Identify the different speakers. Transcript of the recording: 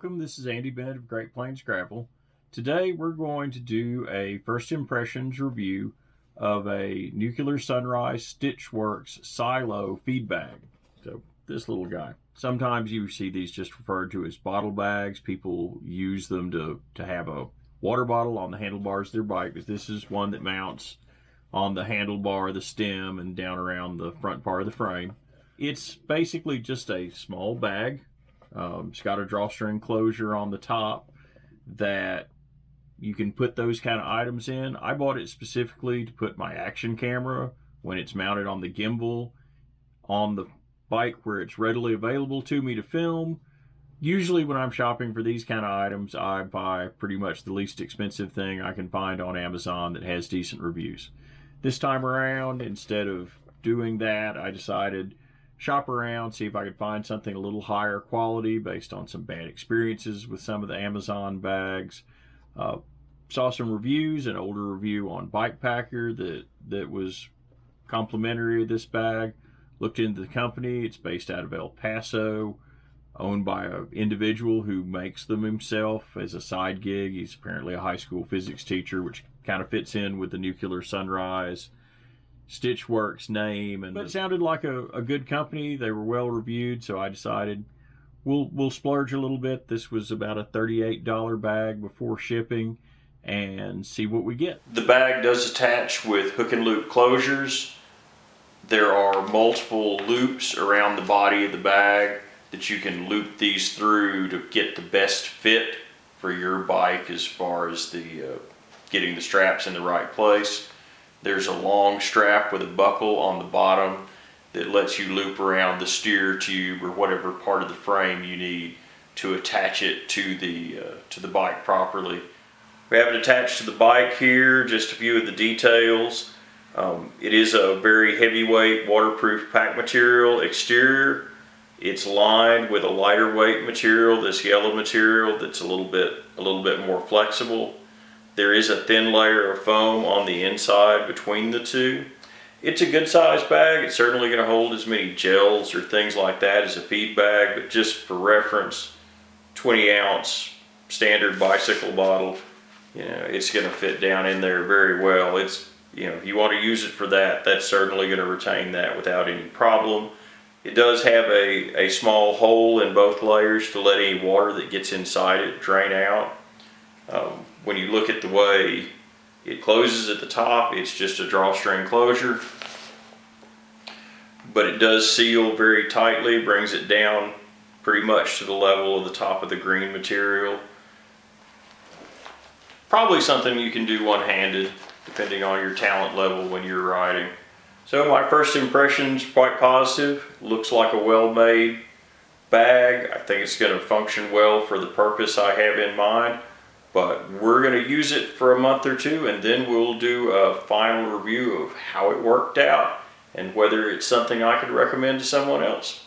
Speaker 1: Welcome, this is Andy Bennett of Great Plains Gravel. Today we're going to do a first impressions review of a Nuclear Sunrise Stitchworks silo feed bag. So this little guy. Sometimes you see these just referred to as bottle bags. People use them to have a water bottle on the handlebars of their bike, because this is one that mounts on the handlebar, the stem, and down around the front part of the frame. It's basically just a small bag. It's got a drawstring closure on the top that you can put those kind of items in. I bought it specifically to put my action camera when it's mounted on the gimbal on the bike where it's readily available to me to film. Usually when I'm shopping for these kind of items, I buy pretty much the least expensive thing I can find on Amazon that has decent reviews. This time around, instead of doing that, I decided shop around, see if I could find something a little higher quality based on some bad experiences with some of the Amazon bags. Saw some reviews, an older review on Bike Packer that was complimentary of this bag. Looked into the company. It's based out of El Paso, owned by an individual who makes them himself as a side gig. He's apparently a high school physics teacher, which kind of fits in with the Nuclear Sunrise Stitchworks name, but it sounded like a good company. They were well reviewed, so I decided we'll splurge a little bit. This was about a $38 bag before shipping, and see what we get. The bag does attach with hook and loop closures. There are multiple loops around the body of the bag that you can loop these through to get the best fit for your bike as far as the getting the straps in the right place. There's a long strap with a buckle on the bottom that lets you loop around the steer tube or whatever part of the frame you need to attach it to the bike properly. We have it attached to the bike here, just a few of the details. It is a very heavyweight waterproof pack material exterior. It's lined with a lighter weight material, this yellow material that's a little bit more flexible. There is a thin layer of foam on the inside between the two. It's a good size bag. It's certainly going to hold as many gels or things like that as a feed bag, but just for reference, 20-ounce standard bicycle bottle, it's going to fit down in there very well. It's, if you want to use it for that, that's certainly going to retain that without any problem. It does have a small hole in both layers to let any water that gets inside it drain out. When you look at the way it closes at the top, it's just a drawstring closure, but it does seal very tightly, brings it down pretty much to the level of the top of the green material. Probably something you can do one-handed depending on your talent level when you're riding. So my first impressions, quite positive. Looks like a well-made bag. I think it's going to function well for the purpose I have in mind. But we're going to use it for a month or two, and then we'll do a final review of how it worked out and whether it's something I could recommend to someone else.